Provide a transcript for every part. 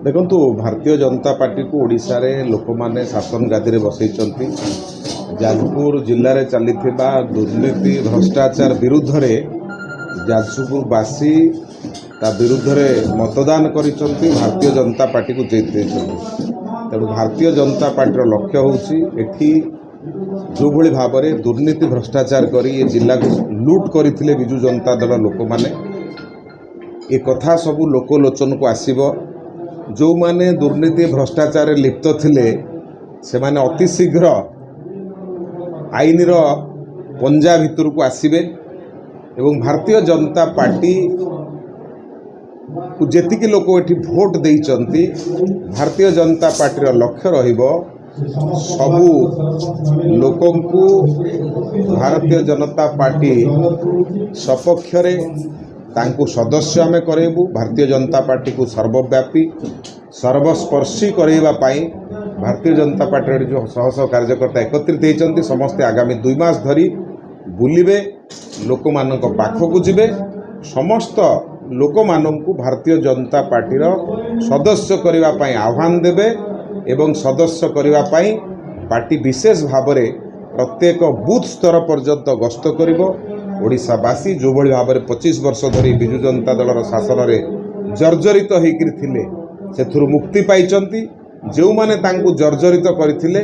देखु भारतीय जनता पार्टी को ओडिशा रे लोक माने शासन गादी बसई जाजपुर जिले में चली दुर्नीति भ्रष्टाचार विरुद्ध रे जाजपुरवासी विरुद्ध रे मतदान करिसंती भारतीय जनता पार्टी को जीत तेणु भारतीय जनता पार्टी लक्ष्य होठी जो भली भाव में दुर्नीति भ्रष्टाचार करी ये जिला को लुट करते विजु जनता दल लोक माने ये कथा सबू लोकलोचन को आसीबो। जो माने दुर्नीति भ्रष्टाचार लिप्त थिले से माने अति शीघ्र आईन पंजा भितर को आसीबे एवं भारतीय जनता पार्टी को जेतिकी लोक एठी भोट देइचंती भारतीय जनता पार्टी लक्ष्य रहिबो सबू लोकंकु भारतीय जनता पार्टी सपक्ष रे तांकु सदस्य आमे करेबू। भारतीय जनता पार्टी को सर्वव्यापी सर्वस्पर्शी करैबा पाई भारतीय जनता पार्टी जो शह शह कार्यकर्ता एकत्रित होती समस्ते आगामी 2 मास धरी बुलिबे लोक मानक पाखकु जिबे समस्त लोक मानकु भारतीय जनता पार्टी सदस्य करबा पाई आह्वान देबे एवं सदस्य करबा पाई पार्टी विशेष भाव में प्रत्येक बूथ स्तर पर्यंत गस्त करिबो। ओडिशावासी जो भली भाव में 25 वर्ष धरी विजु जनता दलर शासन में जर्जरित होकर थिले सेथुरु मुक्ति पाइचंती। जो माने तांकु जर्जरित करथिले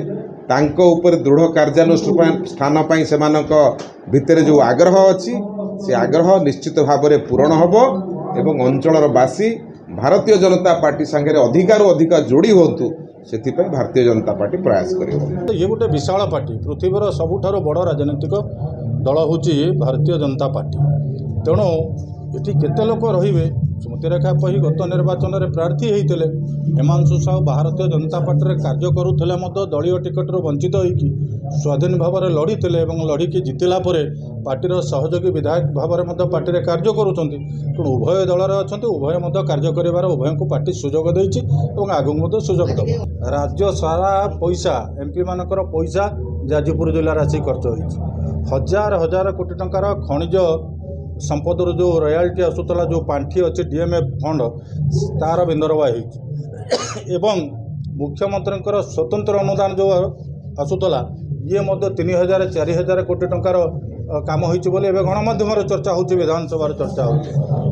तांको ऊपर दृढ़ कार्यानुष्ठान पाई सेमानक भितरे जो आग्रह अछि से आग्रह निश्चित भाव में पूरण होबो एवं अंचलर बासी भारतीय जनता पार्टी संगे अधिकार अधिक जोड़ी होतु से भारतीय जनता पार्टी प्रयास करियो। ये गोटे विशाल पार्टी पृथ्वीर सबुठारु बड़ राजनीतिक दल होची भारतीय जनता पार्टी। तेणु ये केते लोक रहिबे स्मृतिरेखा पही गत निर्वाचन में प्रार्थी होते हिमांशु साहू भारतीय जनता पार्टी कार्य करुले दलीय टिकट वंचित होगी स्वाधीन भाव में लड़ी लड़िकी जितला पार्टीर सहयोगी विधायक भाव में पार्टी कार्य करुँच तेणु उभय दलर अच्छा उभय कार्य कर उभय को पार्टी सुजोग देती आगू सुजोग देव। राज्य सारा पैसा एमपी मानकर पैसा जाजपुर जिले आसिक खर्च हो हजार हजार कोटी टंकार खनिज संपदर जो रॉयल्टी आसूला जो पांठी अच्छे डीएमएफ फंड तार विंदरवा एवं मुख्यमंत्री स्वतंत्र अनुदान जो आसूला ये 3000 4000 कोटी टंकार काम होती गणमाध्यम चर्चा हो विधानसभा चर्चा हो।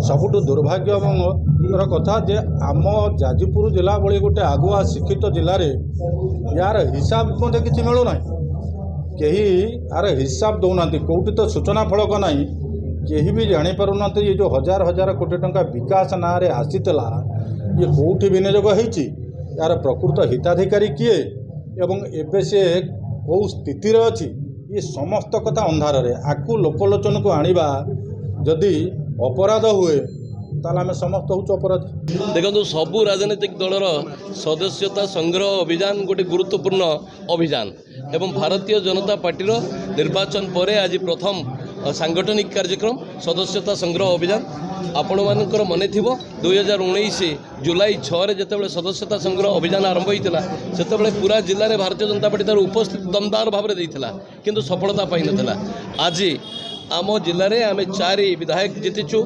सबुठ दुर्भाग्य और कथा जे आम जाजपुर जिला भली गोटे आगुआ शिक्षित जिले में यार हिसाब मत कि मिलूना कहीं यार हिसाब दौना कौटी तो सूचना फलक ना कहीं भी जापारूना ये जो हजार हजार कोटी टंका विकास ना आसीला ये कौटी विनियोग होती यार प्रकृत हिताधिकारी किए एवं एबे से कौ स्थिति अच्छी ये समस्त कथा अंधार रे आकु लोकलोचन को आनिबा जदि अपराध हुए ताला में समस्त हूँ अपराधी। देखो सबू राजनीतिक दलर सदस्यता संग्रह अभियान गोटे गुरुत्वपूर्ण अभियान एवं भारतीय जनता पार्टीर निर्वाचन पर आज प्रथम सांगठनिक कार्यक्रम सदस्यता संग्रह अभियान आपण मानकर मन थी 2019 जुलाई 6 जिते सदस्यता संग्रह अभियान आरंभ होता से पूरा जिले में भारतीय जनता पार्टी तार उपस्थित दमदार भाव में किंतु सफलता पाई ना। आज आम जिले में आम 4 विधायक जीतिचु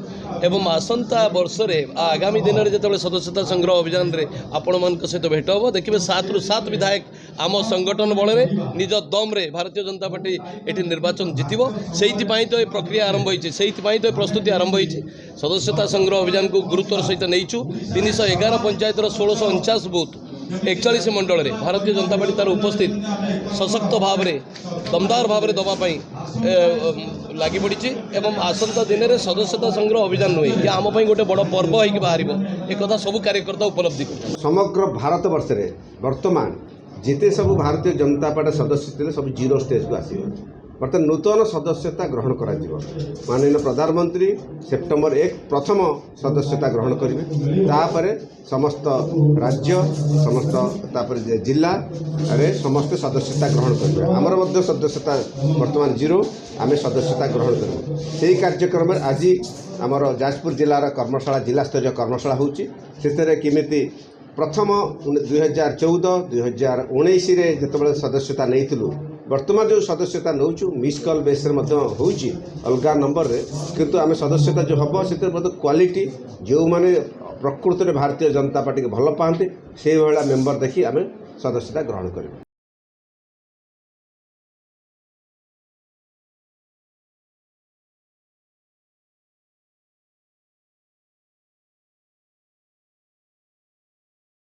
एवं आसंता वर्ष में आगामी दिन में जो सदस्यता संग्रह अभियान में आपण मान सहित भेट हम देखिए 7 ରୁ 7 विधायक आम संगठन बल में निज दम रे भारतीय जनता पार्टी ये निर्वाचन जीतब से तो ये प्रक्रिया आरंभ होती तो प्रस्तुति आरंभ होती सदस्यता संग्रह अभियान को गुरुत्वर सहित नहींचु 311 पंचायतर 1649 बूथ 41 मंडल में भारतीय जनता पार्टी तार उपस्थित सशक्त भाव में दमदार भाव में दवापाई लगी पड़ी एवं आसंता दिन में सदस्यता संग्रह अभियान नुहे ये आम गोटे बड़ पर्व हो बाहर एक सब कार्यकर्ता उपलब्धि कर समग्र भारत वर्ष में वर्तमान जिते सब भारतीय जनता पार्टी सदस्य थे सब 0 स्टेज को आस बर्तमान नूतन सदस्यता ग्रहण कर माननीय प्रधानमंत्री सेप्टेम्बर 1 प्रथम सदस्यता ग्रहण करेंगे तापर समस्त राज्य समस्त जिला रे समस्त सदस्यता ग्रहण करेंगे आमर मध्य सदस्यता वर्तमान 0 आम सदस्यता ग्रहण करूँ से कार्यक्रम में आज आमर जाजपुर जिलार कर्मशाला जिला स्तरीय कर्मशाला होची केमिति प्रथम 2014 2019 जो सदस्यता नहीं वर्तमान जो सदस्यता नौचु मिस कॉल बेस अलग नंबर रे किंतु आम सदस्यता जो हम से क्वालिटी जो माने ପ୍ରକୃତରେ ଭାରତୀୟ ଜନତା ପାର୍ଟିକୁ ଭଲ ପାଆନ୍ତି ସେଇଭଳିଆ ମେମ୍ବର ଦେଖି ଆମେ ସଦସ୍ୟତା ଗ୍ରହଣ କରିବୁ।